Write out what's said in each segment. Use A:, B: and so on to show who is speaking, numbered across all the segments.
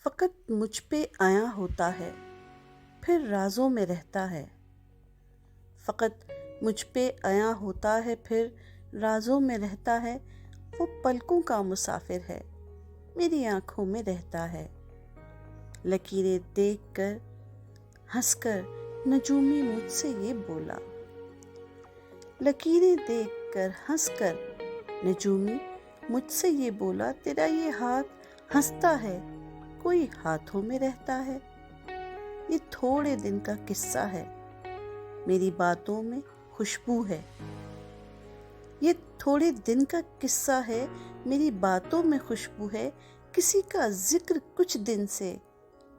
A: فقط مجھ پہ آیا ہوتا ہے پھر رازوں میں رہتا ہے۔ فقط مجھ پہ آیا ہوتا ہے پھر رازوں میں رہتا ہے۔ وہ پلکوں کا مسافر ہے میری آنکھوں میں رہتا ہے۔ لکیریں دیکھ کر ہنس کر نجومی مجھ سے یہ بولا۔ لکیریں دیکھ کر ہنس کر نجومی مجھ سے یہ بولا، تیرا یہ ہاتھ ہنستا ہے کوئی ہاتھوں میں رہتا ہے۔ یہ تھوڑے دن کا قصہ ہے میری باتوں میں خوشبو ہے۔ یہ تھوڑے دن کا قصہ ہے میری باتوں میں خوشبو ہے۔ کسی کا ذکر کچھ دن سے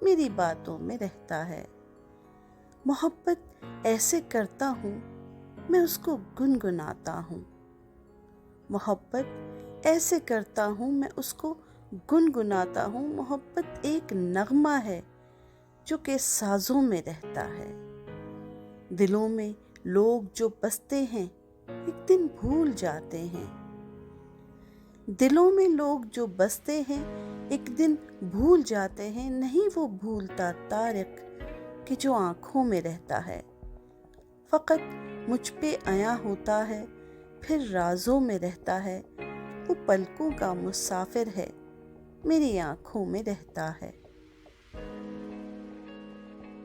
A: میری باتوں میں رہتا ہے۔ محبت ایسے کرتا ہوں میں اس کو گنگناتا ہوں۔ محبت ایسے کرتا ہوں میں اس کو گنگناتا ہوں۔ محبت ایک نغمہ ہے جو کہ سازوں میں رہتا ہے۔ دلوں میں لوگ جو بستے ہیں ایک دن بھول جاتے ہیں۔ دلوں میں لوگ جو بستے ہیں ایک دن بھول جاتے ہیں۔ نہیں وہ بھولتا طارق کہ جو آنکھوں میں رہتا ہے۔ فقط مجھ پہ آیا ہوتا ہے پھر رازوں میں رہتا ہے۔ وہ پلکوں کا مسافر ہے میری آنکھوں میں رہتا ہے۔